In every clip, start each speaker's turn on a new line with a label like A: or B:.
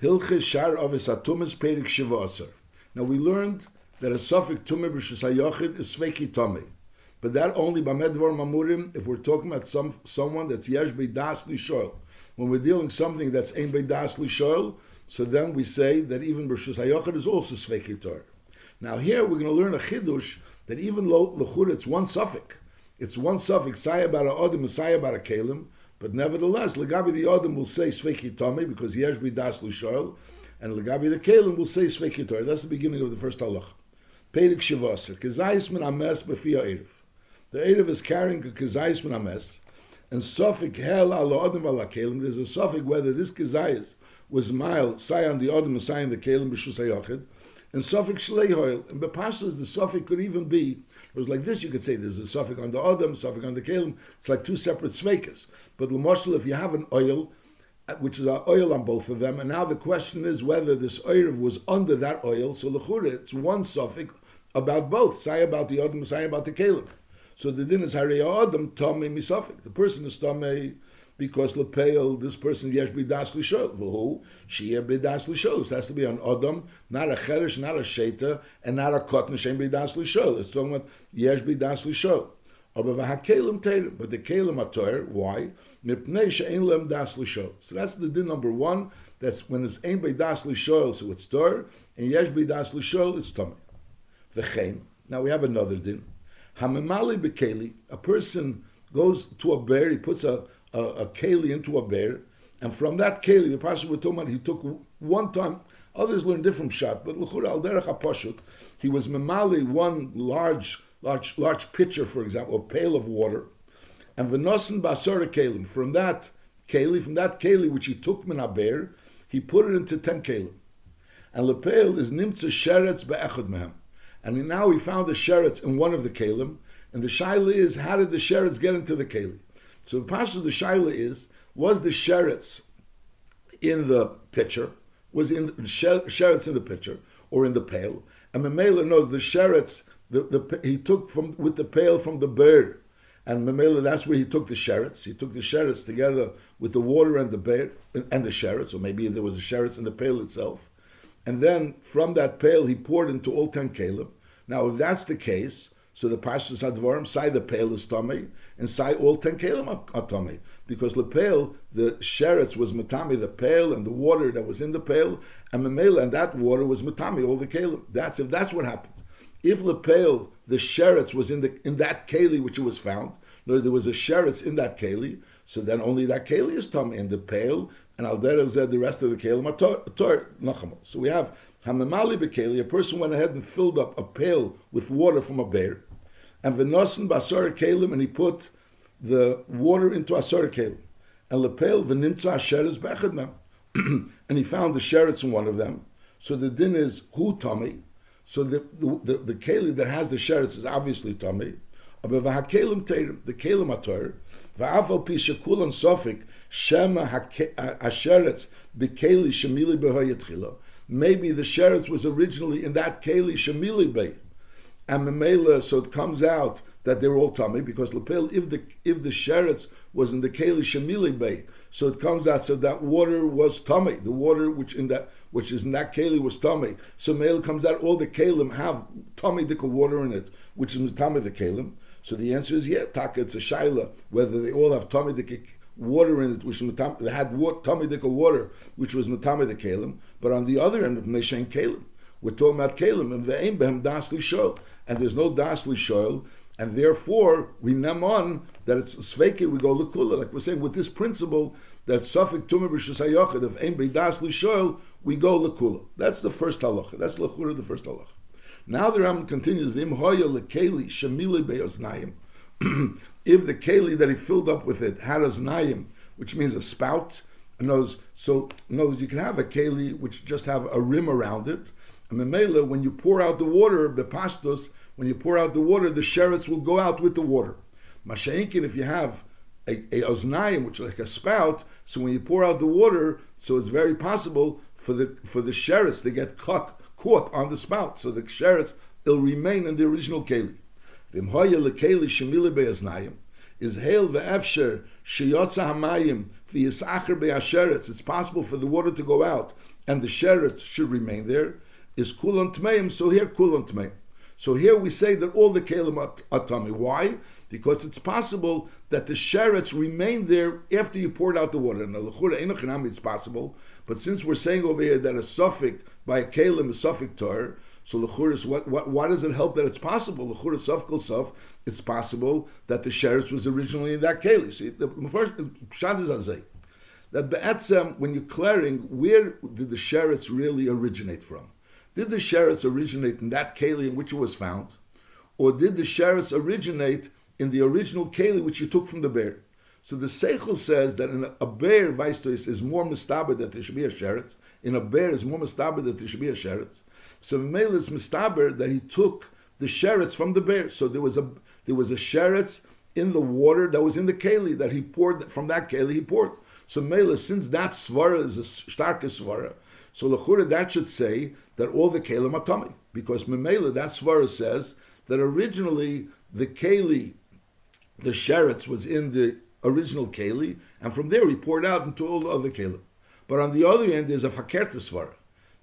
A: Hilchis Sha'ar Avos Hatumos Perik Shiva Asar. Now we learned that a suffix tumah b'shus hayochid is sveiki tummy, but that only b'medvar mamurim if we're talking about someone that's yesh beidas lishoel. When we're dealing something that's ein beidas lishoel, so then we say that even b'shus hayochid is also sveiki tor. Now here we're going to learn a chidush that even l'chud it's one suffix. It's one suffix saya bar adam and saya bar kelim, but nevertheless legabi the adam will say sveiki tummy because yesh beidas lishoel. And Lagabi the Kalim will say Sveiki Torah. That's the beginning of the first halach. Peirik Shivasar. Kezayis min ames b'fiyah Erev. The Erev is carrying a Kezayis min ames. And Sofik hel ala Adam ala Kalim. There's a Sofik whether this Kezayis was mile, say on the Adam and say on the Kalim b'shus hayochid. And Sofik shlei hoil. And Bepashas the Sofik could even be, it was like this, you could say there's a Sofik on the Adam, Sofik on the Kalim. It's like two separate Sveikas. But l'moshel, if you have an oil, which is oil on both of them, and now the question is whether this oirev was under that oil. So l'chure, it's one suffix about both. Say about the adam, say about the kalim. So the din is harei adam tamei misafik. The person is tamei because lepeil. This person yesh bidas l'shol. V'hu sheyeh bidas l'shol. So it has to be an adam, not a cheresh, not a sheta, and not a cotton shem bidas l'shol. It's talking about yesh bidas l'shol. But the kalim are toir. Why? So that's the din number one. That's when it's ein beidas l'shol, so it's tor, and yesh beidas l'shol, it's tamei. V'chein. Now we have another din. Hamemali bekeli. A person goes to a bear. He puts a keli into a bear, and from that keli, the pasuk we're talking about, he took one time. Others learn different shot, but l'chura al derech hapashut, he was memali one large pitcher, for example, a pail of water. And v'nosen b'asara kelim. From that keli which he took min haber, he put it into 10 kelim. And lepeil is nimtza sheretz be'echad mehem. And now he found a sheretz in one of the kelim. And the shaila is, how did the sheretz get into the keli? So the pasuk of the shaila is, was the sheretz in the pitcher? Was in sheretz in the pitcher or in the pail? And Memela knows the sheretz he took with the pail from the bird. And Memela, that's where he took the sheretz. He took the sheretz together with the water and the bear and the sheretz, or maybe there was a sheretz in the pail itself. And then from that pail, he poured into all 10 kelim. Now, if that's the case, so the pashtus hadvarim, say the pail is tamei, and say all 10 kelim are tamei. Because the pail, the sheretz was matami, the pail and the water that was in the pail, and Memela, and that water was matami, all the kelim. If that's what happened. If the pail, the sheretz was in that keli which it was found, no, there was a sheretz in that keli, so then only that keli is tum in the pail, and al derech zeh the rest of the kelim are tor nachamo. So we have hamemali bekeli. A person went ahead and filled up a pail with water from a bear, and v'nosen b'asar kelim, and he put the water into asar kelim, and lepeil v'nimtza sheretz b'echad mem, and he found the sheretz in one of them. So the din is hu tummy. So the keli that has the sheretz is obviously tummy. But the kelim ator, va'afal pi shekulan sofik shema hasheretz bekeli shemili behoyetchila. Maybe the sheretz was originally in that keli shemili be, and memela. So it comes out that they're all tummy because lepel if the sheretz was in the keli shemili be, so it comes out so that water was tummy. The water which is in that keli was tummy. So male comes out all the kelim have tummy dika water in it, which is tummy the kelim. So the answer is yeah, taka. It's a shaila whether they all have tummy dika water in it, which is they had tummy dika water, which was matami the kelim. But on the other end of meshain kelim, we're talking about kelim and the aim behem das lishoel, and there's no das lishoel. And therefore, we nem on that it's sveiki, we go lekula, like we're saying with this principle that suffik tumah b'shus hayochid of ein beidas l'shoel, we go lekula. That's the first halacha. That's lechura, the first halacha. Now the Ram continues, v'im hoya lekeli shemili be'oznayim. If the keli that he filled up with it had oznayim, which means a spout, so you can have a keli which just have a rim around it, and memela, when you pour out the water, bepashtos, when you pour out the water, the sheretz will go out with the water. Masha'inkin, if you have a oznayim, which is like a spout, so when you pour out the water, so it's very possible for the sheretz to get caught on the spout. So the sheretz, it'll remain in the original keli. is Hail ve'efsher sheyotza hamayim v'yisacher be'asheretz. It's possible for the water to go out and the sheretz should remain there. Is kulan tmeim. So here kulan tmeim. So here we say that all the kelim are tummy. Why? Because it's possible that the sheretz remained there after you poured out the water. Now, l'chura einochinami, it's possible, but since we're saying over here that a suffix by a kelim is suffix tor, so l'chura, why does it help that it's possible? L'chura suffix sof, it's possible that the sheretz was originally in that keli. See, the first pshat is azay that be'etzem, when you're clearing, where did the sheretz really originate from? Did the sheretz originate in that keli in which it was found, or did the sheretz originate in the original keli which you took from the bear? So the seichel says that in a bear vaistois is more mistaber that there should be a sheretz. In a bear is more mistaber that there should be a sheretz. So Mele is mistaber that he took the sheretz from the bear. So there was a sheretz in the water that was in the keli that he poured from that keli he poured. So Mele, since that svara is a starkest svara, so l'chura that should say that all the kelim are tummy, because Memele that svara says that originally the keli, the sheretz was in the original keli, and from there he poured out into all the other kelim. But on the other end, there's a fakerta svara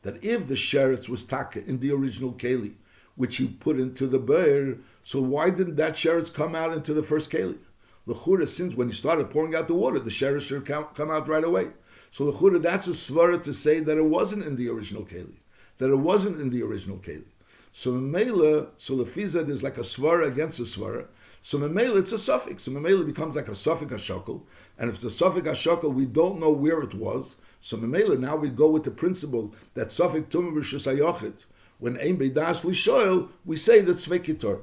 A: that if the sheretz was taka in the original keli, which he put into the bear, so why didn't that sheretz come out into the first keli? L'chura, since when he started pouring out the water, the sheretz should come out right away. So l'chura, that's a svara to say that it wasn't in the original keli, that it wasn't in the original keli. So Memela, so the fiza is like a svara against a svara. So Memela, it's a suffix. So Memela becomes like a suffix hashakal. And if it's a suffix hashakal, we don't know where it was. So Memela, now we go with the principle that suffix tumah b'rishus hayochid. When ein beidas lishoel, we say that sveikitor.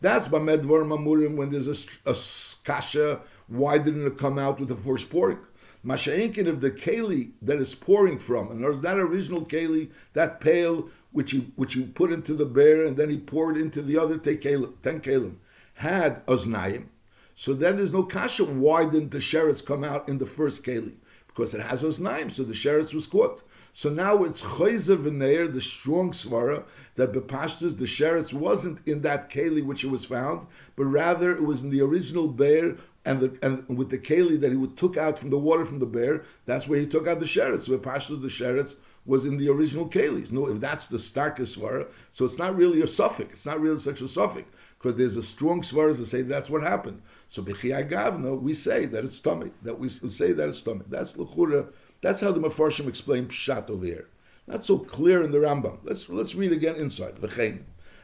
A: That's b'medvar mamurim when there's a kasha. Why didn't it come out with the first pouring? Masha'inkin of the keli that is pouring from, and there's that original keli, that pail which he put into the bear and then he poured into the other 10 kelim, had oznayim. So then there's no kasha. Why didn't the sheretz come out in the first keli? Because it has oznayim, so the sheretz was caught. So now it's chayzer v'neir, the strong svara, that bepashtus, the sheretz wasn't in that keli which it was found, but rather it was in the original bear, and with the keli that he took out from the water from the bear, that's where he took out the sheretz. So bepashtus, the sheretz was in the original kelis. No, if that's the starkest svara, so it's not really a suffix. It's not really such a suffix, because there's a strong svara to say that's what happened. So b'chiyah gavna, we say that it's tummy. That we say that it's tummy. That's l'chura. That's how the Mefarshim explain pshat over here. Not so clear in the Rambam. Let's read again inside. V'chein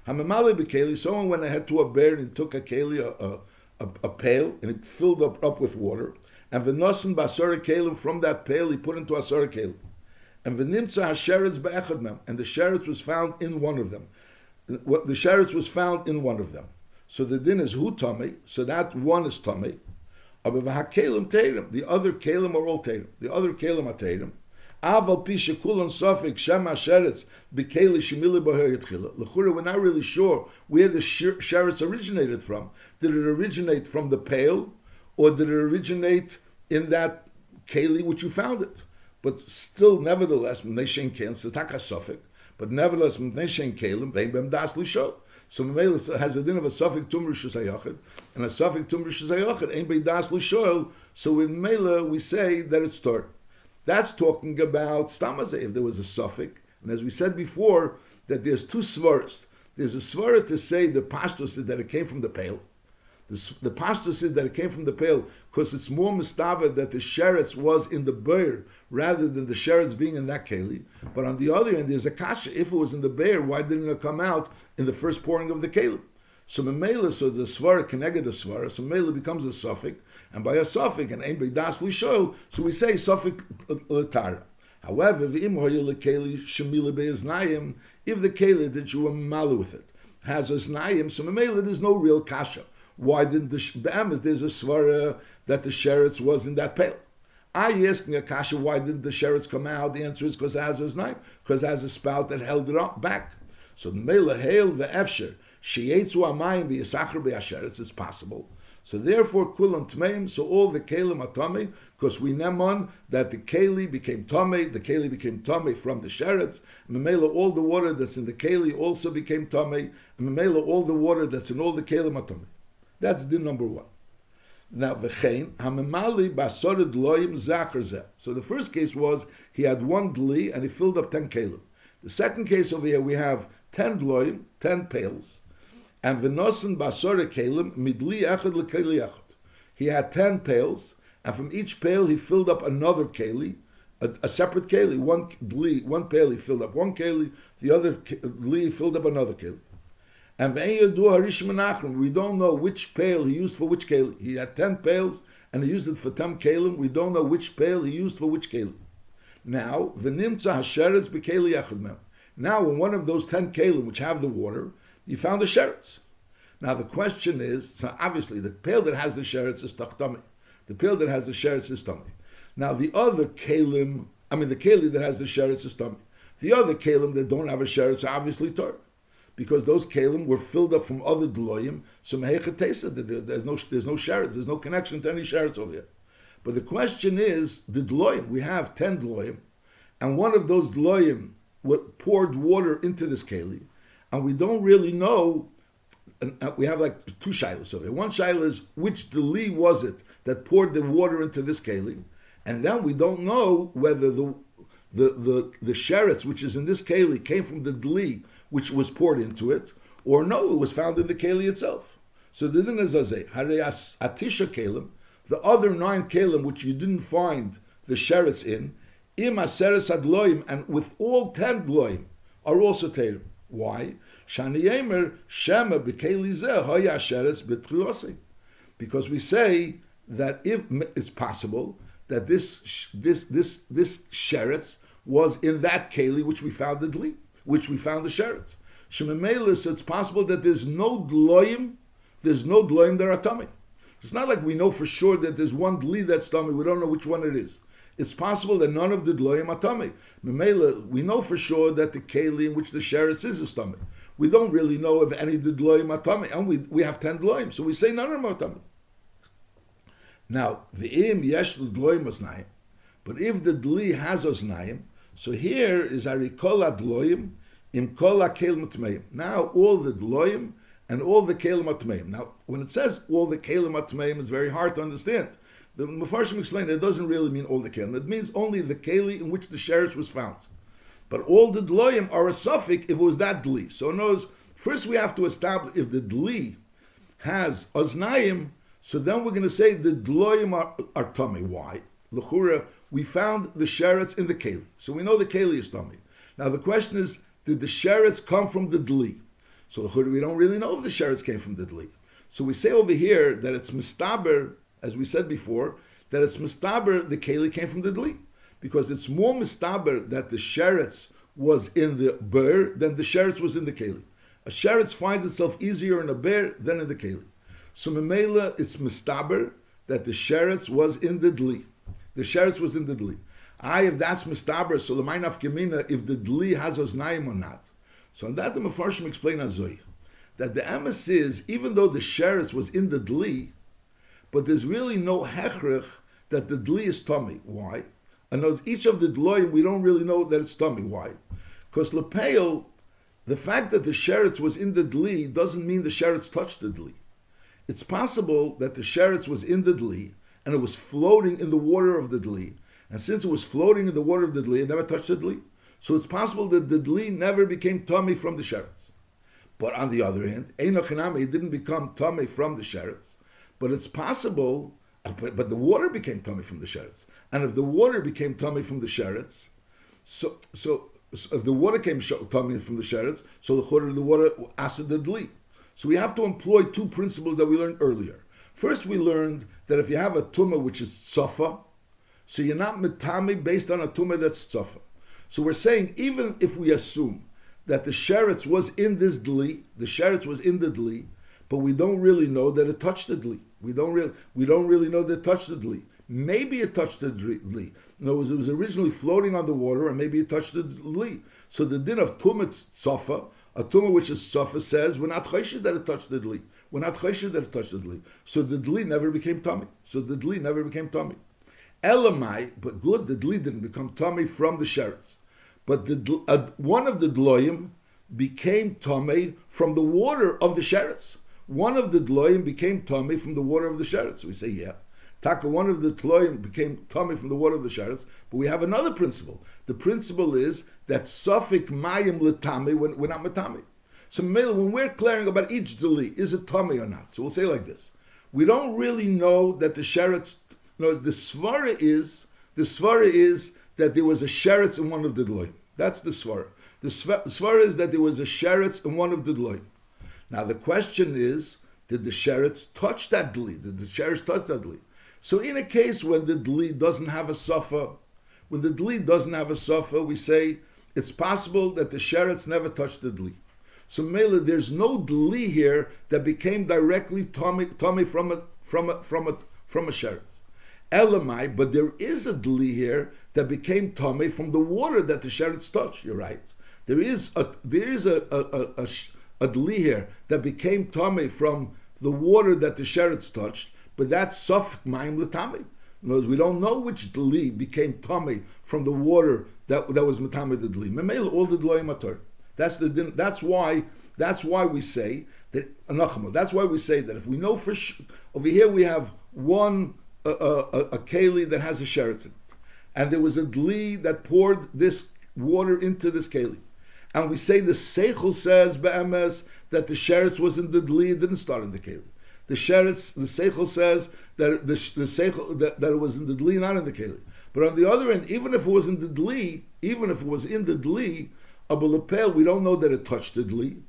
A: hamamale b'keli. Someone went ahead to a bear and took a keli, a pail, and it filled up with water. And v'nosen b'asara kelim, from that pail he put into asara kelim. And v'nimtza hasheretz be'echad mem, and the sheretz was found in one of them. The sheretz was found in one of them. So the din is hu tummy. So that one is tummy. Aber v'hakelim teirim. The other kelim are all teirim. The other kelim are teirim. Aval pi shekulan sofik shem hasheretz b'keli shemili b'hoyet chila. L'chura, we're not really sure where the sheretz originated from. Did it originate from the pail, or did it originate in that keli which you found it? But still, nevertheless, mnei kelim, so taka sofik. But nevertheless, mnei kelim, vein bem das lishol. So Memela has a din of a suffix tumah b'rishus hayochid, and a suffix tumah b'rishus hayochid ain't beidas l'shoel. So in Memela we say that it's tor. That's talking about stamazeh. If there was a suffix, and as we said before, that there's two svaras. There's a svara to say the pashtus is that it came from the pail. The pashtus is that it came from the pail because it's more mistava that the sheretz was in the bear rather than the sheretz being in that keli. But on the other end, there's a kasha. If it was in the bear, why didn't it come out in the first pouring of the keli? So memela, so the svara connected the svara, so memela becomes a suffix, and by a suffix, and ein beidas lishol, so we say suffix l'tara. However, v'im hoya lekeli shemila be'eznayim, if the keli that you were malu with it has eznayim, so memela there's no real kasha. Why didn't there's a svara that the sheretz was in that pail? Are you asking a kasha, why didn't the sheretz come out? The answer is because it has a knife, because it has a spout that held it up back. So the mela hail the efsher, sheyetzu amayim v'yisachar be'asheretz, it's possible. So therefore, kulam tmeim, so all the kelim are tummy, because we nemon that the keli became tummy, the keli became tummy from the sheretz, and memela all the water that's in the keli also became tummy, and memela all the water that's in all the kelim are tummy. That's din number one. Now, v'chein hamemali basora dloim zacher zeh. So the first case was he had one dli and he filled up 10 kelim. The second case over here we have 10 dloim, 10 pails, and v'nosen basora kelim midli echad lekeli echad. He had 10 pails, and from each pail he filled up another keli, a separate keli. One dli, one pail he filled up one keli, the other dli he filled up another keli. And we don't know which pail he used for which keli. He had 10 pails and he used it for 10 kelim. We don't know which pail he used for which keli. Now, v'nimtza hasheretz b'keli echad mem. Now, in one of those 10 kelim which have the water, you found the sheretz. Now, the question is, so obviously the pail that has the sheretz is tachtami. The pail that has the sheretz is tummy. Now, the other kelim, the keli that has the sheretz is tummy. The other kelim that don't have a sheretz are obviously Torah, because those kelim were filled up from other dloyim. So mehechatesa, there's no sheretz, there's no connection to any sheretz over here. But the question is, the dloyim, we have 10 dloyim, and one of those dloyim poured water into this keli, and we don't really know. And we have like two shilas over here. One shilah is which dli was it that poured the water into this keli, and then we don't know whether the sheretz which is in this keli came from the dli which was poured into it, or no, it was found in the keli itself. So the din is azeh harei atisha kelim, the other 9 kelim which you didn't find the sheretz in, im aseres adloim, and with all 10 dloim are also terim. Why? Because we say that if it's possible that this sheretz was in that keli which we found the dli, which we found the sheretz. So it's possible that there's no dloim that are tummy. It's not like we know for sure that there's one dli that's tummy. We don't know which one it is. It's possible that none of the dloim are tummy. We know for sure that the keli in which the sheretz is tummy. We don't really know if any of the dloim are tummy, and we have 10 dloim, so we say none of them are tummy. Now, the im yesh dloim osnayim, but if the dli has osnayim, so here is arikol dloim im kol kelim tmeim. Now all the dloim and all the kelim tmeim. Now, when it says all the kelim tmeim, it's very hard to understand. The Mefarshim explained that it doesn't really mean all the kelim. It means only the keli in which the sheretz was found. But all the dloim are a suffix if it was that dli. So in other words, first we have to establish if the dli has oznayim, so then we're going to say the dloim are tummy. Why? L'chura, we found the sheretz in the keli. So we know the keli is tummy. Now the question is, did the sheretz come from the dli? So l'chura, we don't really know if the sheretz came from the dli. So we say over here that it's mistaber, as we said before, that it's mistaber the keli came from the dli. Because it's more mistaber that the sheretz was in the ber than the sheretz was in the keli. A sheretz finds itself easier in a ber than in the keli. So memela, it's mistaber that the sheretz was in the dli. The sheretz was in the dli. If that's mistaber, so l'may nafkamina, if the dli has oznayim or not. So on that the Mefarshim explain azoy, that the emes is, even though the sheretz was in the dli, but there's really no hechrech that the dli is tummy. Why? And each of the dloim, we don't really know that it's tummy. Why? Because lepeil, the fact that the sheretz was in the dli doesn't mean the sheretz touched the dli. It's possible that the sheretz was in the dli and it was floating in the water of the dli. And since it was floating in the water of the dli, it never touched the dli. So it's possible that the dli never became tummy from the sheretz. But on the other hand, Einochinami, it didn't become tummy from the sheretz. But it's possible, but the water became tummy from the sheretz. And if the water became tummy from the sheretz, so if the water came tummy from the sheretz, so the water acid the dli. So we have to employ 2 principles that we learned earlier. First, we learned that if you have a tumah which is tzafa, so you're not mitami based on a tumah that's tzafa. So we're saying even if we assume that the sheretz was in this dli, the sheretz was in the dli, but we don't really know that it touched the dli. We don't really know that it touched the dli. Maybe it touched the dli. In other words, it was originally floating on the water, and maybe it touched the dli. So the din of tumah tzafa, a tumah which is tzafa, says we're not choshed that it touched the dli. We're not choshed that it touched the dli. So the dli never became tummy. Elamai, but good, the dli didn't become tummy from the sheretz. But one of the dloim became tummy from the water of the sheretz. one of the dloim became tummy from the water of the sheretz. So we say, yeah. Taka, one of the dloim became tummy from the water of the sheretz, but we have another principle. The principle is that safik mayim letami when we're not matami. So when we're clearing about each dli, is it tummy or not? So we'll say like this. We don't really know that the sheretz, no, the svara is that there was a sheretz in one of the dloim. That's the svara. The svara is that there was a sheretz in one of the dloim. Now the question is, did the sheretz touch that dli? Did the sheretz touch that dli? So in a case when the dli doesn't have a safa, we say it's possible that the sheretz never touched the dli. So Mela, there's no dli here that became directly tummy from a sheretz. Elamai, but there is a dli here that became tummy from the water that the sheretz touched. You're right. There is a dli here that became tummy from the water that the sheretz touched, but that's safek mayim l'tamei. In other words, we don't know which dli became tummy from the water that was matame the dli. Memela, all the dloim ator. That's why we say that That's why we say that if we know for over here we have one a keli that has a sheretz in it, and there was a dli that poured this water into this keli, and we say the seichel says be'emes that the sheretz was in the dli, it didn't start in the keli. The seichel says that the seichel that it was in the dli, not in the keli. But on the other end, even if it was in the dli, Abulepel, we don't know that it touched the dli,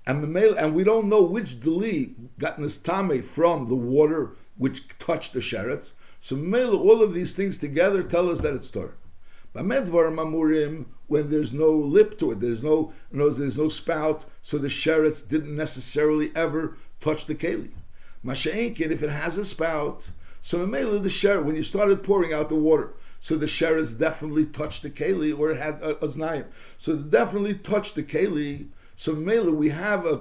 A: and we don't know which dli got nistame from the water which touched the sheretz. So all of these things together tell us that it's Torah. Bamedvar mamurim, when there's no lip to it, there's no spout, so the sheretz didn't necessarily ever touch the keli. Masha'enkin, if it has a spout, so the sheretz, when you started pouring out the water, so the sheretz definitely touched the keli, or it had a znayim. So it definitely touched the keli. So mele, we have a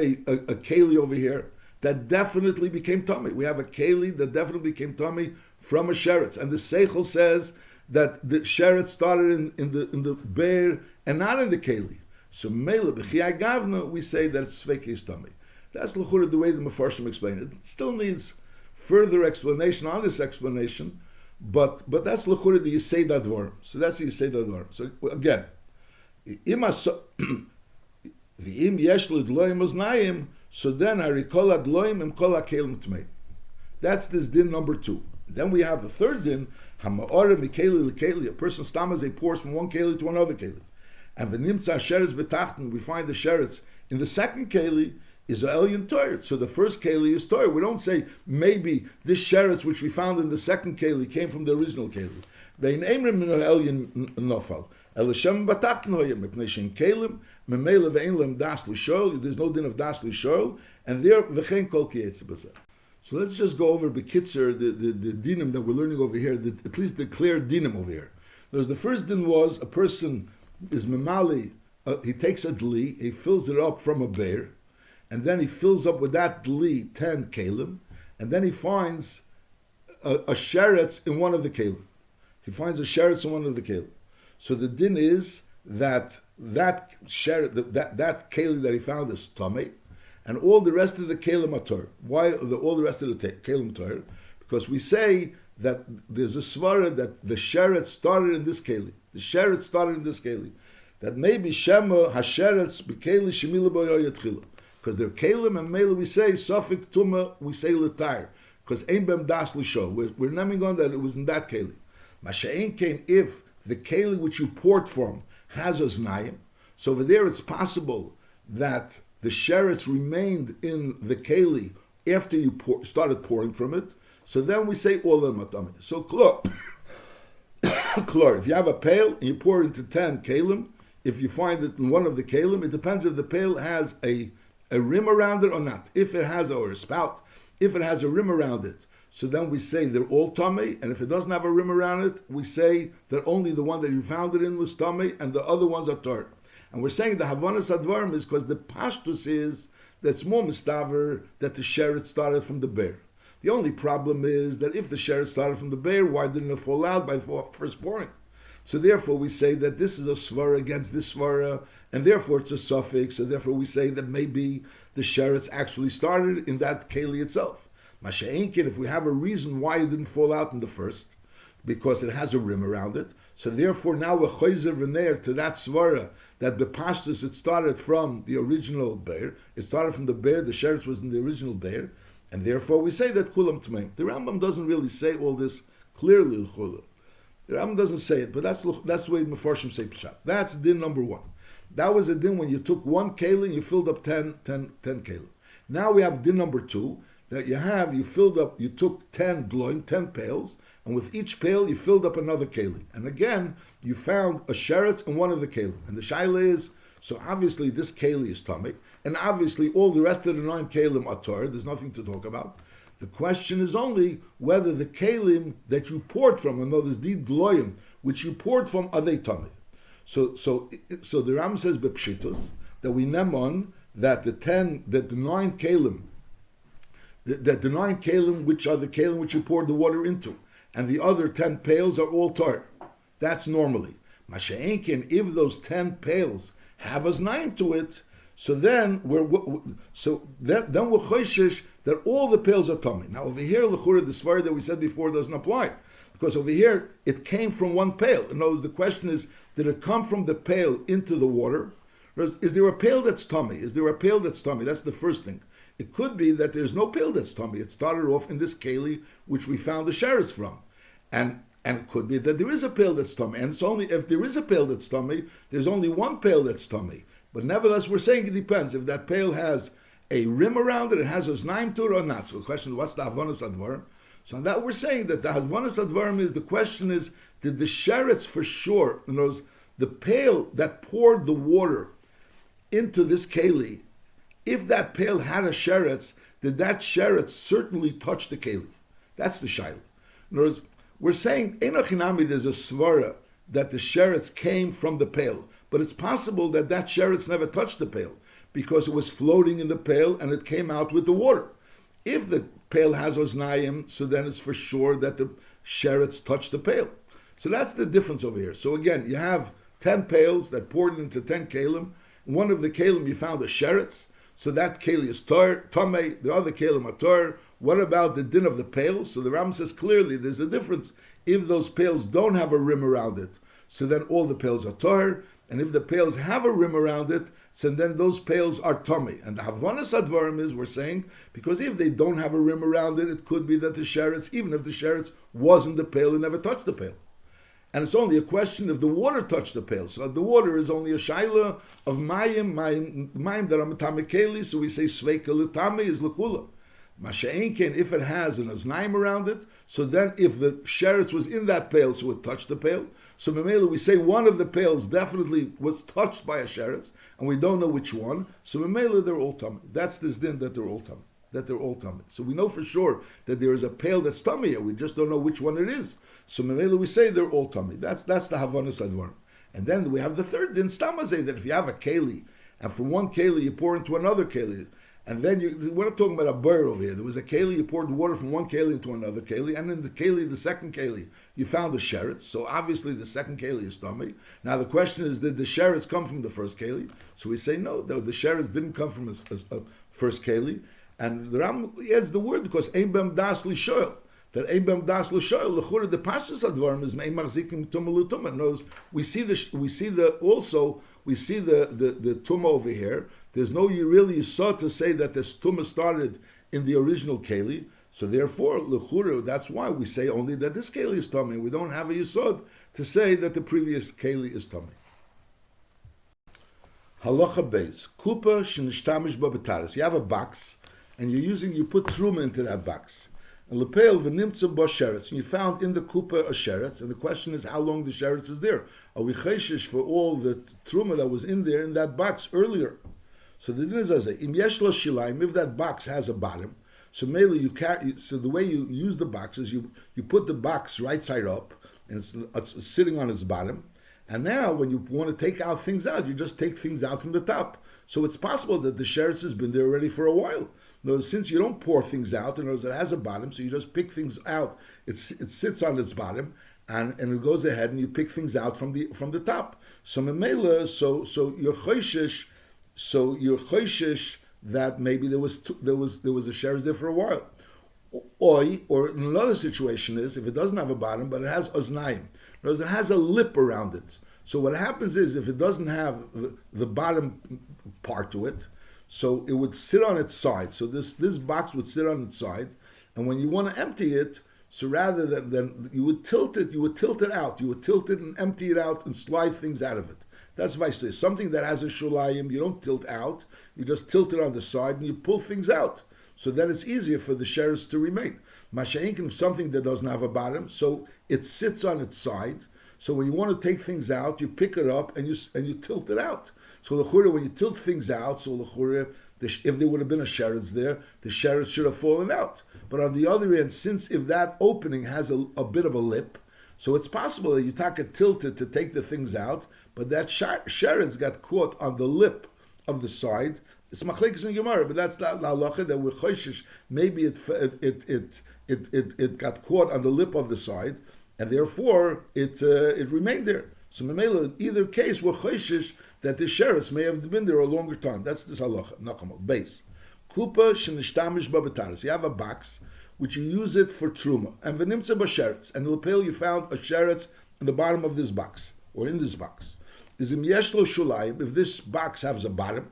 A: keli over here that definitely became tummy. We have a keli that definitely became tummy from a sheretz, and the seichel says that the sheretz started in the bear and not in the keli. So mele b'chiyai gavna, we say that it's sveikis tummy. That's l'chura the way the Mefarshim explained it. It still needs further explanation on this explanation, but that's l'chura the Yisei Dadvarim. So that's the Yisei Dadvarim. So again, the im yesh l'dloim oznayim, so then I recall adloim and kol hakelim tmei. That's this din number 2. Then we have the third din, hama'ora mikeli l'keli, a person stamas a pours from one keli to another keli, and the nimtza sheretz betachten, we find the sheretz in the second keli, is a elyon Torah. So the first keli is Torah. We don't say maybe this sheretz which we found in the second keli came from the original keli. Vein emrim min elyon nofal. Elishem batachten hoyem mipnei shen kelim memela ve'en lem das l'shol. There's no din of das l'shol, and there v'chein kol kiyetz b'zeh. So let's just go over bekitzer the dinim that we're learning over here. At least the clear dinim over here. There's the first din was a person is memali. He takes a dli, he fills it up from a bear, and then he fills up with that dli 10 kalim, and then he finds a sheretz in one of the kalim. He finds a sheretz in one of the kalim. So the din is that sheretz, that kalim that he found is tamei, and all the rest of the kalim are Torah. Why all the rest of the kalim Torah? Because we say that there's a svara that the sheretz started in this kalim. The sheretz started in this kalim. That maybe shema hasheretz b'keli shemila boyo yatchila. Because they're kalim, and mele we say safik tuma, we say letar, because ein bem das l'shol. We're naming on that it was in that keli. Masha'en came if the keli which you poured from has a znayim. So over there it's possible that the sheretz remained in the keli after you started pouring from it. So then we say all of matami. So klor, if you have a pail and you pour into 10 kalim, if you find it in one of the kalim, it depends if the pail has a rim around it or not. If it has, or a spout, if it has a rim around it, so then we say they're all tummy, and if it doesn't have a rim around it, we say that only the one that you found it in was tummy, and the other ones are tor. And we're saying the havanas advarim is because the pashtus is that it's more mistaver that the sheretz started from the bear. The only problem is that if the sheretz started from the bear, why didn't it fall out by the first pouring? So therefore we say that this is a svara against this svara, and therefore it's a suffix, so therefore we say that maybe the sheretz actually started in that keli itself. Masha'enkin, if we have a reason why it didn't fall out in the first, because it has a rim around it, so therefore now we're choizer v'neir to that svara, that the pashtus, it started from the original bear, it started from the bear, the sheretz was in the original bear, and therefore we say that kulam tmeim. The Rambam doesn't really say all this clearly, l'chula. The Rambam doesn't say it, but that's the way Mefarshim say pshat. That's din number one. That was a din when you took one keli and you filled up 10 keli. Now we have din number two, that you took 10 gloin, 10 pails, and with each pail you filled up another keli. And again, you found a sheretz in one of the keli. And the shaila is, so obviously this keli is tamik, and obviously all the rest of the 9 kelim are torah, there's nothing to talk about. The question is only whether the kelim that you poured from, and those deed gloyim, which you poured from, are they tamik. So the Ram says bepshitos that we nemon that the 9 kelim, that the 9 kelim which are the kelim which you poured the water into, and the other 10 pails are all tar. That's normally. Masha'enkin, if those 10 pails have as 9 to it, so then we're choishish that all the pails are tummy. Now over here, l'chura, the svar that we said before doesn't apply, because over here it came from one pail. In other words, the question is, did it come from the pail into the water? Is there a pail that's tummy? Is there a pail that's tummy? That's the first thing. It could be that there's no pail that's tummy. It started off in this keli which we found the sheretz from, and it could be that there is a pail that's tummy. And it's only if there is a pail that's tummy, there's only one pail that's tummy. But nevertheless, we're saying it depends. If that pail has a rim around it, it has a znaim to it or not. So the question is, what's the havanas advarim? So on that we're saying that the havanas advarim is, the question is, did the sheretz for sure, in other words, the pail that poured the water into this keli, if that pail had a sheretz, did that sheretz certainly touch the keli? That's the shaila. In other words, we're saying, enochinami, there's a svara that the sheretz came from the pail, but it's possible that that sheretz never touched the pail because it was floating in the pail and it came out with the water. If the pail has oznayim, so then it's for sure that the sheretz touched the pail. So that's the difference over here. So again, you have 10 pails that poured into 10 kelim. In one of the kelim you found a sheretz, so that keli is tamei, the other kelim are tar. What about the din of the pails? So the Ram says clearly there's a difference. If those pails don't have a rim around it, so then all the pails are tar. And if the pails have a rim around it, so then those pails are tummy. And the havanas advarim is, we're saying, because if they don't have a rim around it, it could be that the sheretz, even if the sheretz wasn't the pail, it never touched the pail. And it's only a question if the water touched the pail. So the water is only a shaila of mayim that are matamikeli, so we say sveika l'tame is l'kula. Masha'enken, if it has an aznaim around it, so then if the sheretz was in that pail, so it touched the pail. So memela, we say one of the pails definitely was touched by a sheretz, and we don't know which one. So memela, they're all tummy. That's this din that they're all tummy. So we know for sure that there is a pail that's tummy here. We just don't know which one it is. So memela, we say they're all tummy. That's the havanas advarim. And then we have the third din, stamazeh, that if you have a keli, and from one keli you pour into another keli, and then we're not talking about a bar over here. There was a keli, you poured water from one keli into another keli, and in the keli, the second keli, you found a sheretz. So obviously the second keli is tummy. Now the question is, did the sheretz come from the first keli? So we say no, the sheretz didn't come from a first keli. And the Ram adds the word because ein bem das lishoel. That ein bem das lishoel. L'chura the pashtus advarim is ein machzikim tumah l'tumah. Knows we see the tumah over here. There's no really yisod to say that this tumah started in the original keli. So therefore, l'chura, that's why we say only that this keli is tummy. We don't have a yisod to say that the previous keli is tummy. Halacha beis kupa shenishtamish ba b'taris. You have a box, and you put truma into that box. And lepeil v'nimtza bo sheretz. And you found in the kupa a sheretz. And the question is how long the sheretz is there. Are we chayshish for all the truma that was in there in that box earlier? So the din is as im yesh lo shilaim, if that box has a bottom, so mainly so the way you use the box is you put the box right side up, and it's sitting on its bottom. And now when you want to take out things out, you just take things out from the top. So it's possible that the sheretz has been there already for a while. No, since you don't pour things out, in other words, it has a bottom, so you just pick things out. It sits on its bottom, and it goes ahead and you pick things out from the top. So memela, so you're choishish, that maybe there was a sheretz there for a while. Or another situation is if it doesn't have a bottom but it has oznaim. In other words, it has a lip around it. So what happens is if it doesn't have the bottom part to it, so it would sit on its side. So this box would sit on its side, and when you want to empty it, so rather than you would tilt it out. You would tilt it and empty it out and slide things out of it. That's vice versa. Something that has a shulayim, you don't tilt out. You just tilt it on the side and you pull things out. So then it's easier for the sheretz to remain. Masha'inkin, something that doesn't have a bottom, so it sits on its side. So when you want to take things out, you pick it up and you tilt it out. So l'chura, when you tilt things out, so l'chura, if there would have been a sheretz there, the sheretz should have fallen out. But on the other end, since if that opening has a bit of a lip, so it's possible that you take a tilted to take the things out, but that sheretz got caught on the lip of the side. It's machlekes in Gemara, but that's not halacha that we're choishish. Maybe it got caught on the lip of the side, and therefore it remained there. So memela, in either case, we're choishish that the sheretz may have been there a longer time. That's this halacha. Nachamal base. Kupa shenishtamish babataris. You have a box which you use it for truma, and v'nimtza b'sheretz. And l'peil you found a sheretz in the bottom of this box or in this box. Is im yeshlo shulayim, if this box has a bottom,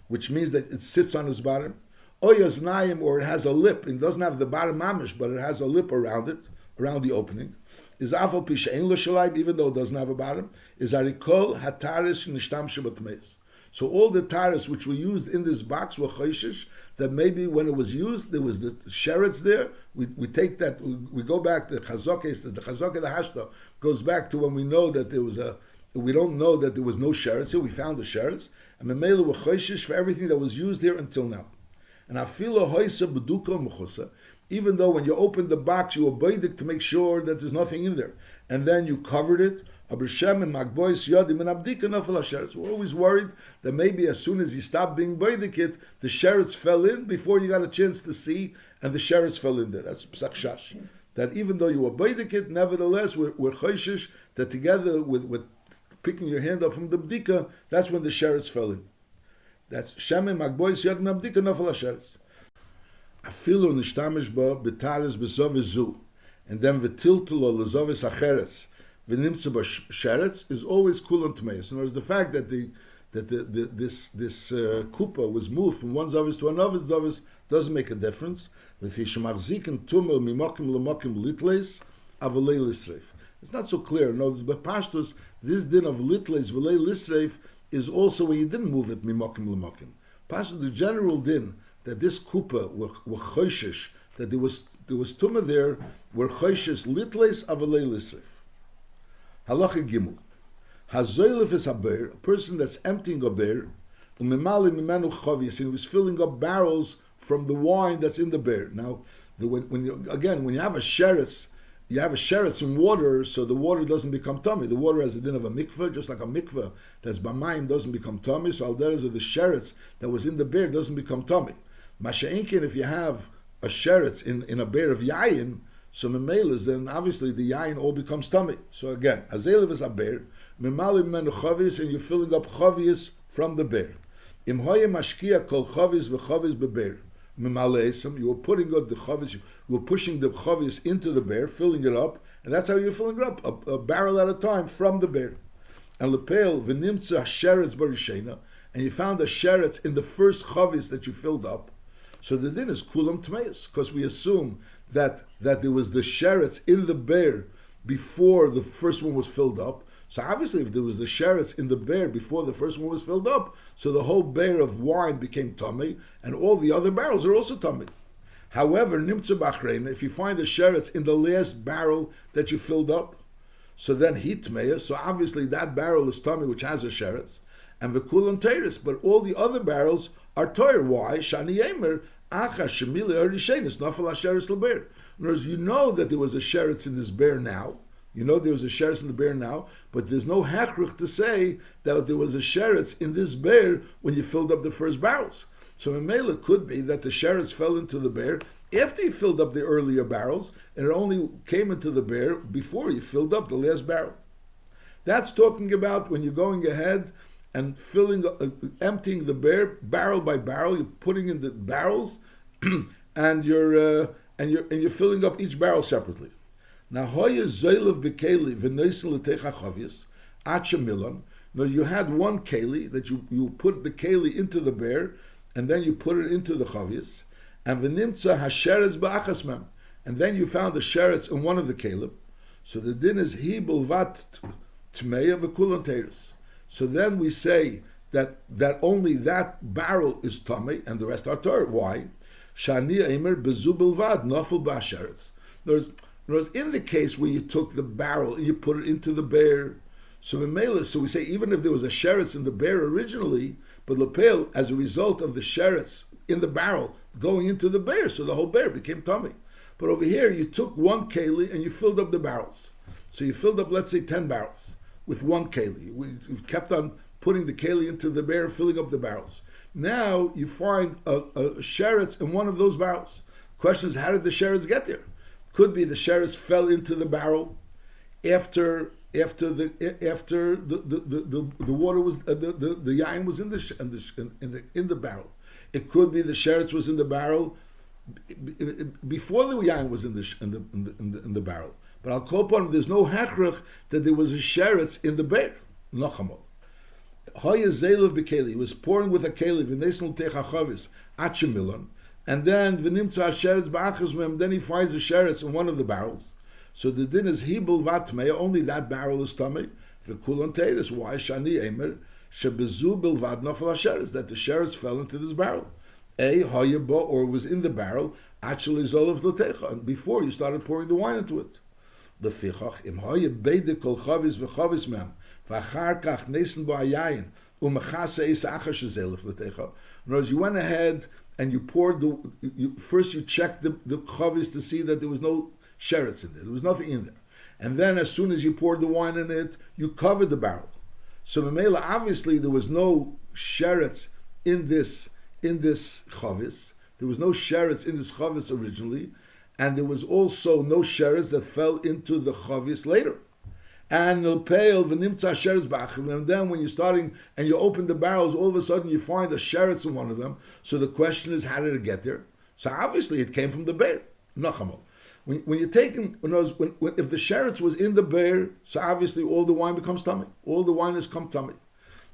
A: which means that it sits on its bottom, or yaznayim, or it has a lip, and it doesn't have the bottom mamish, but it has a lip around it, around the opening, is afal pisha ein lo shulayim, even though it doesn't have a bottom, is arikol hataris nishtam shebatmeis. So all the taris which were used in this box were choishish, that maybe when it was used, there was the sheretz there. We take that, we go back to the chazokah, the hashta goes back to when we know that there was we don't know that there was no sheretz here, we found the sheretz, and memela were choishish for everything that was used here until now. And afilo hoisa beduka mechusa, even though when you opened the box, you were beidik to make sure that there's nothing in there, and then you covered it. We're always worried that maybe as soon as you stop being boidikit, the sheretz fell in before you got a chance to see, and the sheretz fell in there. That's psak shash. That even though you were boidikit, nevertheless, we're choishish that together with picking your hand up from the bdika, that's when the sheretz fell in. That's shemen magbois yad min abdika nafal sheretz. Afilu nishtamish ba betaris besovizu, and then v'tiltul o lezovis acheretz. V'nimtza b'sheretz is always kulan tmeis. In other words, the fact that this kupa was moved from one zavis to another zavis doesn't make a difference. It's not so clear. No, but pashtus, this din of litleis v'lei lisreif is also when you didn't move it mimokim l'mokim. Pashtus, the general din that this kupa were choishish, that there was tumah there, were choishish litleis avalei lisreif. Halacha Gimel. Hazoylef is a person that's emptying a bear, and he was filling up barrels from the wine that's in the bear. Now, when you have a sheretz, you have a sheretz in water, so the water doesn't become tummy. The water has a din of a mikveh, just like a mikveh that's b'mayim doesn't become tummy. So alderes of the sheretz that was in the bear doesn't become tummy. Masha'inkin, if you have a sheretz in a bear of yayin, so memelas, then obviously the yain all becomes tummy. So again, azelev is a bear, memali menu chavis, and you're filling up chavis from the bear. Im hoye mashkia kol chavis v'chavis bebear. Memaleisam, you were putting up the chavis, you were pushing the chavis into the bear, filling it up, and that's how you're filling it up, a barrel at a time from the bear. And lepeil v'nimtza sheretz barishena, and you found a sheretz in the first chavis that you filled up. So the din is kulam tmeis, because we assume that there was the sheretz in the bear before the first one was filled up. So obviously if there was the sheretz in the bear before the first one was filled up, so the whole bear of wine became tummy, and all the other barrels are also tummy. However, nimtza bachrein, if you find the sheretz in the last barrel that you filled up, so then hit meya, so obviously that barrel is tummy which has a sheretz, and the kulan teres, but all the other barrels are toyer. Why? Shani yemer, achar shemile erishenis nafal hasheretz lebear. In other words, you know that there was a sheretz in this bear now. You know there was a sheretz in the bear now, but there's no hechrich to say that there was a sheretz in this bear when you filled up the first barrels. So Mamela could be that the sheretz fell into the bear after you filled up the earlier barrels, and it only came into the bear before you filled up the last barrel. That's talking about when you're going ahead and emptying the bear barrel by barrel. You're putting in the barrels, and you're filling up each barrel separately. Now, hoya zeilev bekeli v'neisen l'techa chavius acha milan. Now, you had one keli that you put the keli into the bear, and then you put it into the chavius, and v'nimtza hasheretz ba'achas mem, and then you found the sheretz in one of the kelim. So the din is hi bulvat tmeya v'kulon teres. So then we say that only that barrel is tummy and the rest are Torah. Why? Shani Eimer bezu bilvad nafel ba'asheretz. In the case where you took the barrel and you put it into the bear, so we say even if there was a sheretz in the bear originally, but lepel as a result of the sheretz in the barrel going into the bear, so the whole bear became tummy. But over here you took one keli and you filled up the barrels. So you filled up, let's say, 10 barrels with one keli. We've kept on putting the keli into the bear, filling up the barrels. Now you find a sheretz in one of those barrels. Question is, how did the sheretz get there? Could be the sheretz fell into the barrel after the water was the yain was in the barrel. It could be the sheretz was in the barrel before the yain was in the barrel. But I'll call upon there's no hachrach that there was a sheretz in the bear. Nachamol. Hoya zeilev bekeli. He was pouring with a keli v'neisnul techachavis achemilon, and then v'nimtza sheretz ba'achas mem. Then he finds a sheretz in one of the barrels. So the din is hibul vatmeya. Only that barrel is tummy. V'kulon teres. Why shani emer shebezu bilvad nafal sheretz, that the sheretz fell into this barrel. Hoya bo, or was in the barrel actually zolav l'techa, and before you started pouring the wine into it. The fichach im hoye beide kol chavis v'chavis mem v'achar kach nesen bo hayayin umechase is achash zelef l'techa. In other words, you went ahead and you poured first you checked the chavis to see that there was no sheretz in there. There was nothing in there. And then as soon as you poured the wine in it, you covered the barrel. So Mamela, obviously there was no sheretz in this chavis. There was no sheretz in this chavis originally. And there was also no sheretz that fell into the chavis later. And then when you're starting and you open the barrels, all of a sudden you find a sheretz in one of them. So the question is, how did it get there? So obviously it came from the bear. Nachamol. When you're taking, if the sheretz was in the bear, so obviously all the wine becomes tummy. All the wine has come tummy.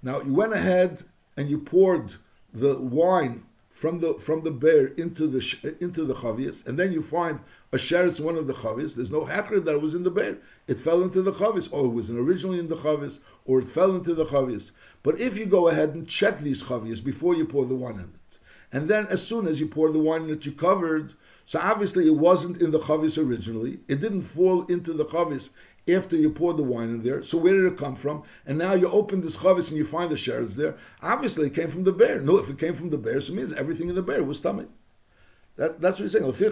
A: Now you went ahead and you poured the wine from the bear into the chavius, and then you find a sheretz in one of the chavius. There's no hakra that it was in the bear. It fell into the chavius, or it was originally in the chavius, or it fell into the chavius. But if you go ahead and check these chavius before you pour the wine in it, and then as soon as you pour the wine in it, you covered. So obviously it wasn't in the chavius originally. It didn't fall into the chavius after you poured the wine in there. So where did it come from? And now you open this chavis and you find the sheretz there. Obviously it came from the bear. No, if it came from the bear, so it means everything in the bear was tummy. That's what he's saying. And then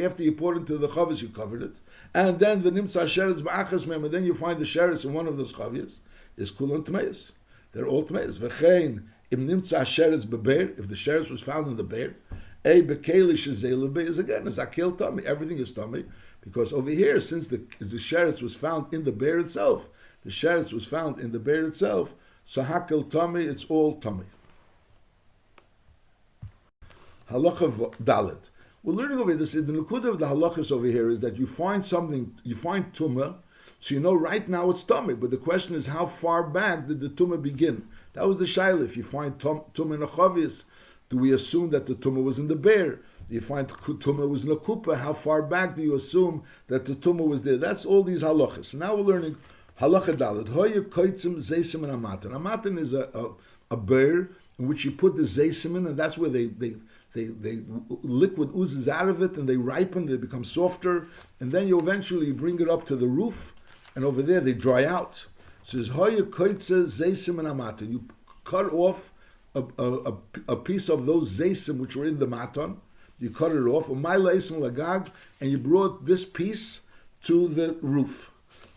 A: after you poured into the chavis, you covered it. And then the nimtza sheretz ba'achas mem, and then you find the sheretz in one of those chavis, is kulon tmeis. They're all tmeis. V'chein im nimtza sheretz bebeir, if the sheretz was found in the bear, is again is akil tummy. Everything is tummy, because over here, since the sheretz was found in the bear itself, so hakil tummy, it's all tummy. Halacha dalet. We're learning over this. The nukudah of the halachas over here is that you find something, you find tumah, so you know right now it's tummy. But the question is, how far back did the tumah begin? That was the shaila. If you find tumah in a chavis, do we assume that the tumah was in the bear? Do you find tumah was in a kupa? How far back do you assume that the tumah was there? That's all these halachas. So now we're learning halacha dalet. Hoya koitzim zeisim and amatan. Amatan is a bear in which you put the zeisim in, and that's where they liquid oozes out of it, and they ripen, they become softer, and then you eventually bring it up to the roof, and over there they dry out. So it's hoya koitzim zeisim and amatan. You cut off a piece of those zeisim which were in the matan, you cut it off, and you brought this piece to the roof.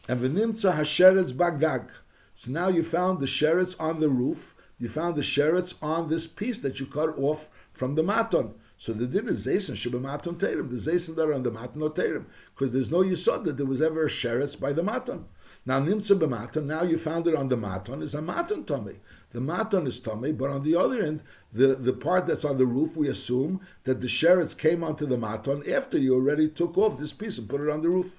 A: And v'nimtza hasheretz bagag. So now you found the sheretz on the roof. you found the sheretz on this piece that you cut off from the maton. So the din is zaysim shebematon terim. The zaysim that are on the maton or terim, because there's no yisod that there was ever a sheretz by the maton. Now nimtza b'maton. Now you found it on the maton. Is a maton tummy. The maton is tummy, but on the other end, the part that's on the roof, we assume that the sheretz came onto the maton after you already took off this piece and put it on the roof.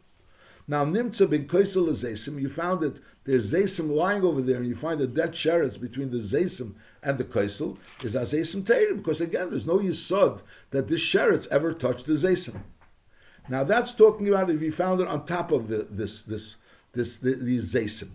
A: Now nimtza bin koisel zaysim. You found that there's zaysim lying over there, and you find that that sheretz between the zaysim and the koisel is a zaysim terim, because again, there's no yisod that this sheretz ever touched the zaysim. Now that's talking about if you found it on top of these zaysim,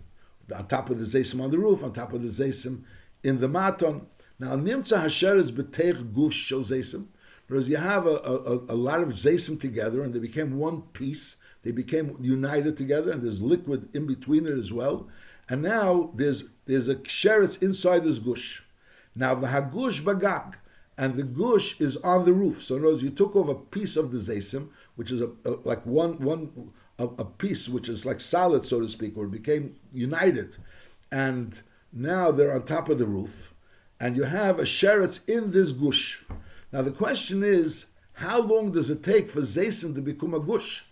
A: on top of the zaysim on the roof, on top of the zaysim in the maton. Now nimtza hasheretz b'teich guf shel zaysim. Whereas you have a lot of zaysim together, and they became one piece. They became united together, and there's liquid in between it as well. And now there's a sheretz inside this gush. Now the hagush bagag, and the gush is on the roof. So in other words, you took off a piece of the zaysim, which is like a piece which is like solid, so to speak, or it became united, and now they're on top of the roof, and you have a sheretz in this gush. Now the question is, how long does it take for zaysim to become a gush?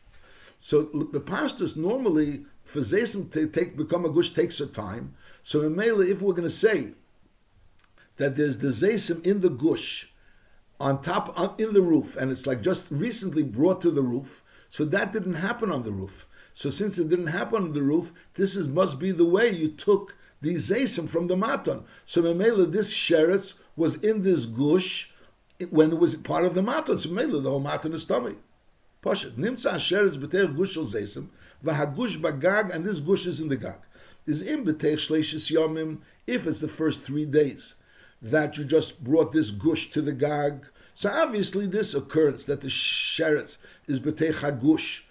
A: So the pastors normally, for zaysim to become a gush takes a time. So in Mela, if we're going to say that there's the zaysim in the gush, on top, in the roof, and it's like just recently brought to the roof, so that didn't happen on the roof. So since it didn't happen on the roof, this must be the way you took the zaysim from the maton. So in Mela, this sheretz was in this gush when it was part of the maton. So in Mela, the whole maton is tummy. Poshet nimtza sheretz b'teich gush shel zaysim v'hagush bagag, and this gush is in the gag. Is in b'teich shleishis yomim, if it's the first 3 days that you just brought this gush to the gag. So obviously this occurrence that the sheretz is b'teich hagush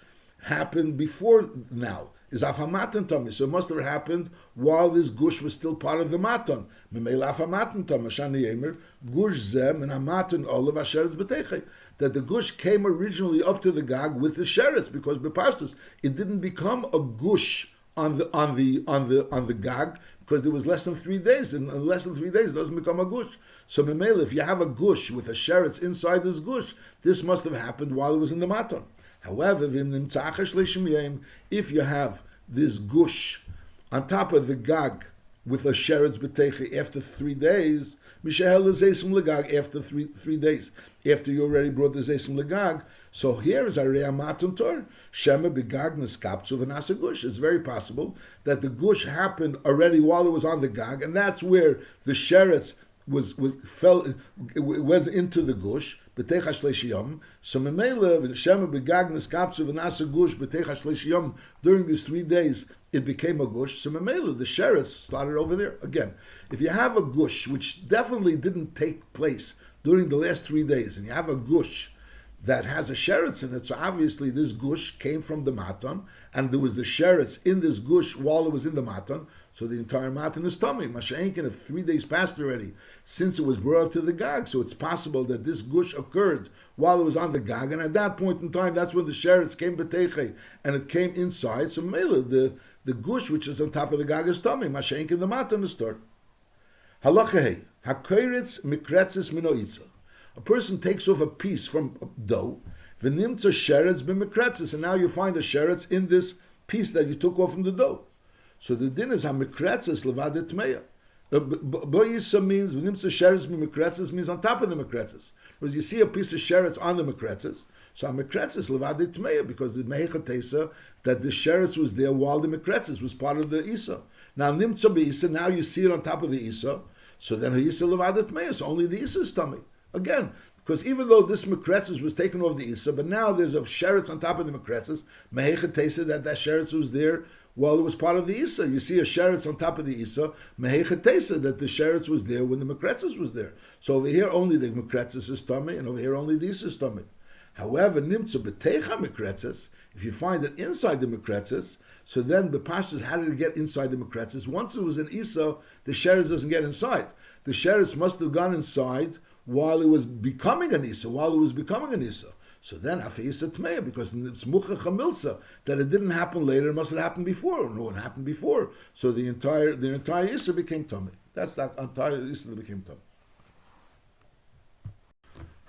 A: happened before now. Is afamatan tummy, so it must have happened while this gush was still part of the maton. Memela afamatan tummy shani yemer gush zem and amatan olav asheretz b'teich. That the gush came originally up to the gag with the sheretz, because b'pashtus it didn't become a gush on the gag, because there was less than 3 days, and in less than 3 days it doesn't become a gush. So memela, if you have a gush with a sheretz inside this gush, this must have happened while it was in the maton. However, if you have this gush on top of the gag with a sheretz b'teichi after 3 days, mishahel zaysim legag after 3 days, after you already brought the zaysim legag. So here is a re'amatun tor shema begag neskaptzu v'nasa gush. It's very possible that the gush happened already while it was on the gag, and that's where the sheretz was into the gush. So memela shema begag neskaptzu v'nasa gush b'teich hashleishiyom. During these 3 days, it became a gush. So memela, the sheretz started over there again. If you have a gush which definitely didn't take place during the last 3 days, and you have a gush that has a sheretz in it, so obviously this gush came from the maton, and there was the sheretz in this gush while it was in the maton, so the entire maton is tummy. Masha'enkin, if 3 days passed already since it was brought up to the gag, so it's possible that this gush occurred while it was on the gag, and at that point in time, that's when the sheretz came b'teiche, and it came inside. So mele, the gush which is on top of the gag is tummy. Masha'enkin, the maton is tort. Halacha hey, hakoiritz mikretzis minoitza. A person takes off a piece from dough, v'nimtza sheretz b'mikretzis, and now you find a sheretz in this piece that you took off from the dough. So the din is ha-mikretzis levadet meya. Bo'yisa means, v'nimtza sheretz b'mikretzis means on top of the mikretzis. Whereas you see a piece of sheretz on the mikretzis, so ha-mikretzis levadet meya, because the mehecha tesa, that the sheretz was there while the mikretzis was part of the isa. Now nimtza b'isa, now you see it on top of the isa, so then ha-isa levadet meya, so only the isa is tummy. Again, because even though this mikretzis was taken off the isa, but now there's a sheretz on top of the mikretzis, mehecha tesa, that sheretz was there while it was part of the isa. You see a sheretz on top of the isa, mehecha tesa, that the sheretz was there when the mikretzis was there. So over here only the mikretzis is tummy, and over here only the isa is tummy. However, nimtza b'teicha mikretzis, if you find it inside the mikretzis, so then the pashtas, how did it get inside the mikretzis? Once it was an isa, the sheretz doesn't get inside. The sheretz must have gone inside while it was becoming an isa, So then Afisa Tmeya, because it's Mucha Chamilsa, that it didn't happen later, it must have happened before. No, it happened before. So the entire isa became Tummy. That's the entire Issa that became Tummy.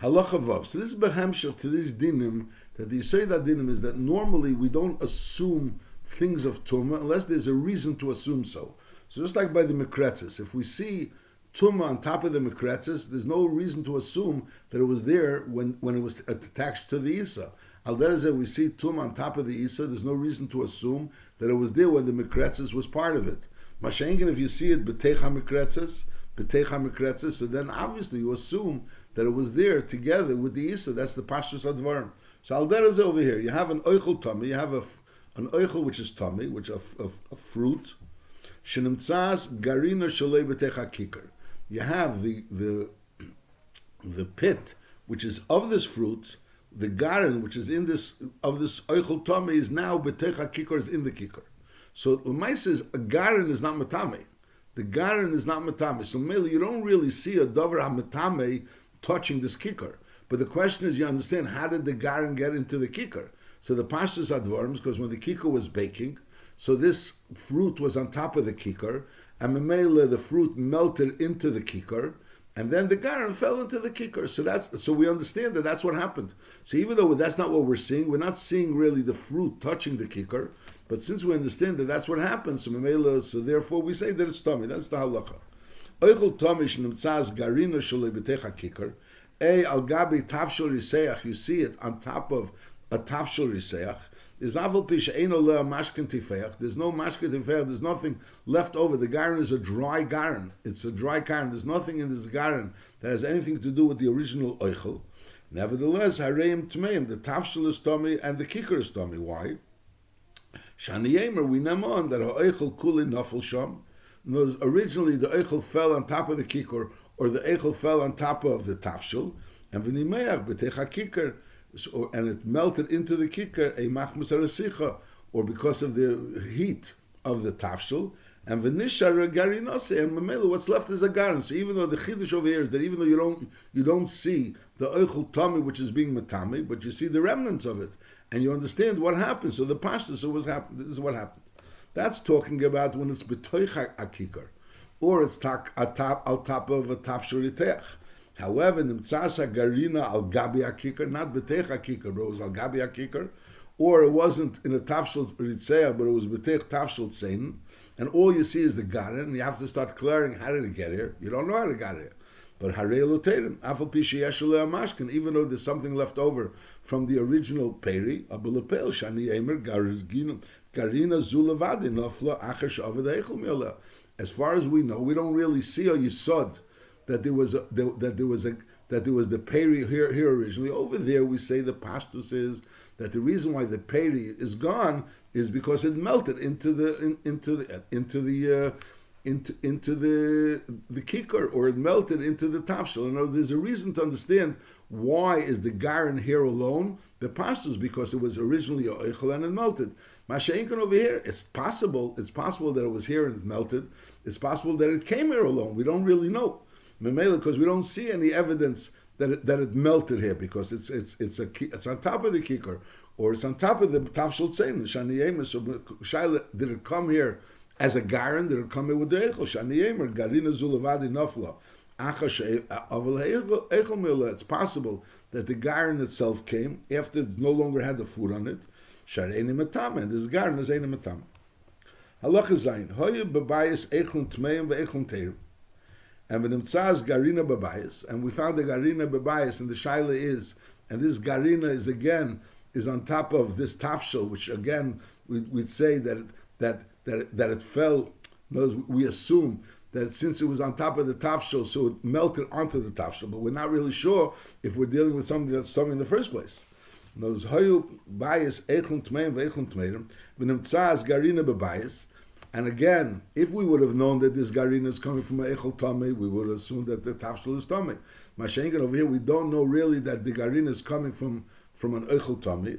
A: Halacha Vav. So this is behemshach to this dinim, that the Yisay that dinim is that normally we don't assume things of Tumah unless there's a reason to assume so. So just like by the Mekretzes, if we see Tumah on top of the Mekretzes, there's no reason to assume that it was there when it was attached to the Isa. Al Derazeh, we see Tumah on top of the Isa, there's no reason to assume that it was there when the Mekretzes was part of it. Mashengen, if you see it B'teicha Mekretzes, so then obviously you assume that it was there together with the Isa. That's the Pashtus Advarim. So Al Derazeh over here, you have an Oichel Tummy, you have an Oichel which is Tummy, which is a fruit. Shenimtzas Garina Shalei B'teicha Kikar. You have the pit which is of this fruit, the garin which is in this of this oichel tummy is now betecha kikar, is in the kikar. So L'may says a garin is not matame. The garin is not matame. So mainly you don't really see a davar hamatame touching this kikar. But the question is, you understand, how did the garin get into the kikar? So the pashtus advarms, because when the kikar was baking, so this fruit was on top of the kikar, and memela the fruit melted into the kikar, and then the garin fell into the kikar. So we understand that that's what happened. So even though that's not what we're seeing, we're not seeing really the fruit touching the kikar, but since we understand that that's what happened, so memela, so therefore we say that it's tummy. That's the halacha. Oichel tummy shnimtzas garina shalei b'techa kikar, al gabi tafshel riseach. You see it on top of a tafshel riseach. There's no mashkin tifeach. There's no mashkin tifeach. There's nothing left over. The garin is a dry garin. It's a dry garin. There's nothing in this garin that has anything to do with the original oichel. Nevertheless, hareim tmeim, the tafshel is tummy and the kikar is tummy. Why? Shani yemer, we name on that ha'oichel kuli nafel sham. Originally, the oichel fell on top of the kikar, or the oichel fell on top of the tafshel, and v'nimeach b'techa kikar. So, and it melted into the kikar, a machmas arasicha, or because of the heat of the tafshel, and v'nishar garinose, and memela, what's left is a garin. So even though the chiddush over here is that even though you don't see the oichel tummy which is being matami, but you see the remnants of it, and you understand what happened. So the pashtus, this is what happened. That's talking about when it's b'toich akikar, or it's al top of a tafshel riteach. However, nimtzasa garina al gabi akikar, not betech akikar, but it was al gabi akikar, or it wasn't in a tafshel ritzeah, but it was betech tafshel tzein, and all you see is the garin, and you have to start clearing how did it get here. You don't know how to get here. But harei loterim, afal pishi yeshulei amashkin, even though there's something left over from the original peri, abulapel shani emer garina zulavadi nafla acher shavad eichel mi'olah. As far as we know, we don't really see a yisod that there was the peri here originally. Over there, we say the pashtus is that the reason why the peri is gone is because it melted into the kikar, or it melted into the tafshel. And there's a reason to understand why is the garin here alone. The pashtus because it was originally a oichel and it melted. Masha'inkan over here, it's possible that it was here and it melted. It's possible that it came here alone. We don't really know. Because we don't see any evidence that it melted here, because it's on top of the kikar, or it's on top of the tafshel tzein shani. So shaila, did it come here as a garin? Did it come here with the eichel? Shani garina zulavadi nafla achash aval eichel mila. It's possible that the garin itself came after it no longer had the food on it. Shareini matama, and this garin is eini matama. Halacha zayin hoye bebayis eichlin tmeim ve'eichlin teirim. And v'nimtzaz garina babayis, and we found the garina babayis, and the shaila is, and this garina is on top of this tafshel, which again we'd say that it fell. We assume that since it was on top of the tafshel, so it melted onto the tafshel, but we're not really sure if we're dealing with something that's tummy in the first place. Those hoyu bayis eichlin tmeim ve'eichlin tmeirim v'nimtzaz garina babayis. And again, if we would have known that this garina is coming from an echel tummy, we would have assumed that the tafshel is tummy. Mashenken over here, we don't know really that the garina is coming from an echel tummy.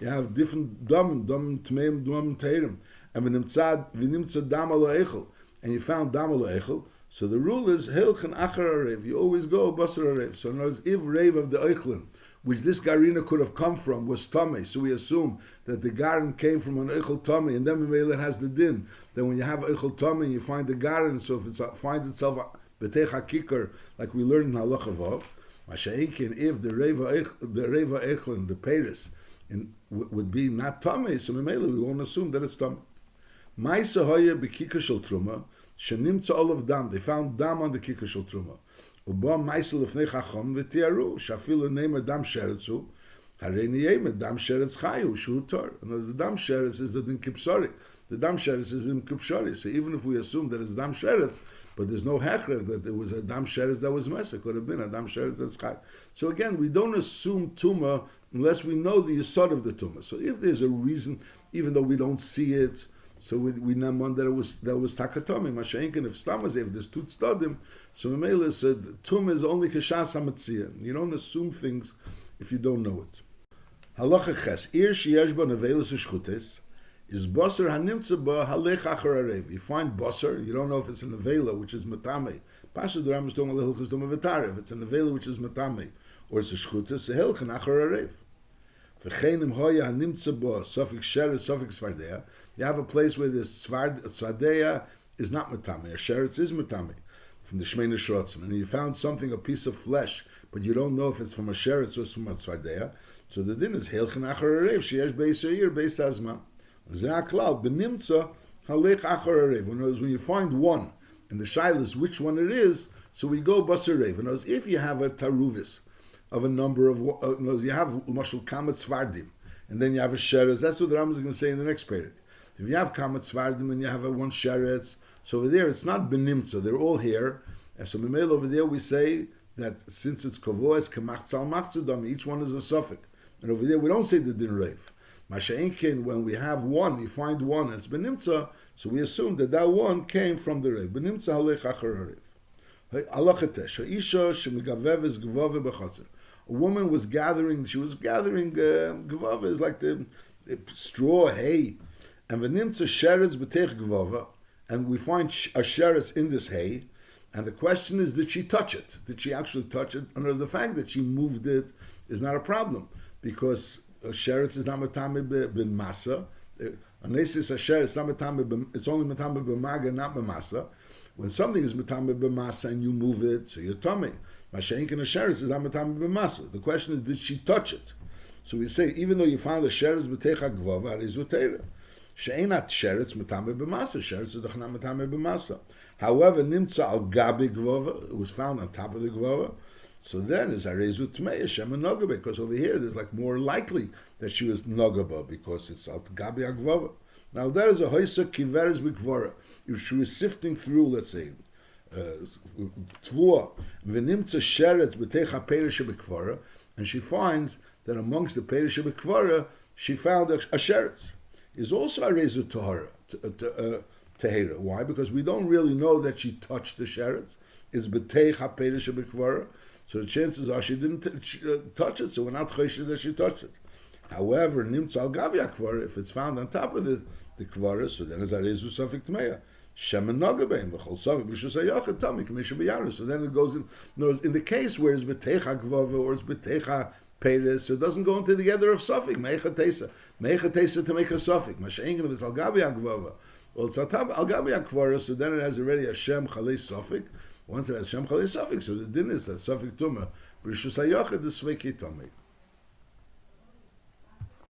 A: You have different damim tmeim, tehirim, and v'nimtzad dam ala echel, and you found dam ala echel. So the rule is hilchen achar arev. You always go basar arev. So in other words, if rev of the eichlin which this garina could have come from, was Tomei. So we assume that the garin came from an Eichel Tomei, and then it has the din. Then when you have Eichel Tomei and you find the garin, so if it finds itself B'tei HaKikar, like we learned in Halacha Vav, Masha'inkin, if the Reva Eichlin, the Paris, would be not Tomei, so we won't assume that it's Tomei. Ma'isa hoya b'kikar shel truma, shenimtza olav dam. They found dam on the kikar shel truma. Uba ma'isa lefnei chacham v'tiaru, shafilu neima dam sheretzu, harei niyema dam sheretz chayu, shu tor. And the dam sheretz is the din kipsori. The dam sheretz is in kipsori. So even if we assume that it's dam sheretz, but there's no hechrev that there was a dam sheretz that was mesa, could have been a dam sheretz that's chayu. So again, we don't assume tuma unless we know the yesod of the tuma. So if there's a reason, even though we don't see it, so we naman that was takatomi. Masha'inkin, if stam if there's two tzadim, so Mamela said tum is only kashas hamatzia. You don't assume things if you don't know it. Halacha ches ir sheyesh ba nevelas shchutes is basar hanimtza ba halech achar arev. You find basar, you don't know if it's a nevela which is matame. Pasha the Ram is talking about hilchos doma v'tarev. If it's a nevela which is matame or it's a shchutes, a hilchen achar arev. V'chenim hoya hanimtza ba sofik sheretz sofik svardea. You have a place where the Svardeya is not Matame, a Sheretz is Matame, from the Shmeina Shrotzim. And you found something, a piece of flesh, but you don't know if it's from a Sheretz or it's from a Svardeya. So the din is Heilchen Achar Arev, Sheyesh Beis Yair, Beis Azma. Zeh HaKlal, Benimtza, Halech Achar Arev. In other words, when you find one, and the Shaila is which one it is, so we go Basar Arev. In other words, if you have a Taruvis of a number of, in other words, you have Mashal Kamet Svardim, and then you have a Sheretz, that's what the Ram is going to say in the next period. If you have kamat svardim and you have a one sheretz, so over there it's not benimtza, they're all here. And so memel over there we say that since it's kavoes kemachtzal machzudam, each one is a suffix. And over there we don't say the din reiv. Masha'inkin, when we have one, you find one, it's benimtza, so we assume that that one came from the reiv. Benimtza halech achar reiv. Alachatesh, ha'isha shemigaveves gvave b'chotzer. A woman was gathering, gvave is like the straw, hay. And v'nimtza sheretz b'teich gvava, and we find a sheretz in this hay, and the question is, did she touch it? Did she actually touch it? Under the fact that she moved it is not a problem, because a sheretz is not matame bin masa. Unless it's a sheretz, it's not matame. It's only matame b'maga, not b'masa. When something is matame b'masa and you move it, so you're tummy. Masha'inkin a sheretz is not matame b'masa. The question is, did she touch it? So we say, even though you found a sheretz b'teich gvava, it is utera. She'enat sheretz matame b'masa. Sheretz is not matame b'masa. However, nimtza al gabi gvova, it was found on top of the gvova. So then is arezu tmei Shem and nogaba, because over here there's like more likely that she was nogaba because it's al gabi gvova. Now there is a hoisa kiveres b'gvora. If she was sifting through, let's say, tvua, v'nimtza sheretz b'teich ha'perish b'gvora, and she finds that amongst the perish b'gvora she found a sheretz. Is also a rezu tehera. Why? Because we don't really know that she touched the sheretz. It's b'teich ha'perish b'kvara. So the chances are she didn't touch it, so we're not choshed that she touched it. However, nimtz al gabi ha'kvara, if it's found on top of the kvara, so then it's a rezu safik tmeya. Shem and nogabein v'chol safik b'shus ha'yachid tami k'misha b'yaru. So then it goes in the case where it's b'teich ha'kvava or it's b'teich Peres, so it doesn't go into the other of suffix. Meicha tesa to make a suffix. Masha'inkin if it's al gabi agvava. Well, it's al gabi agvara, so then it has already a shem chalei suffix. Once it has shem chalei suffix, so the din is that suffix tuma. B'rishus hayachid is sveiki tomei.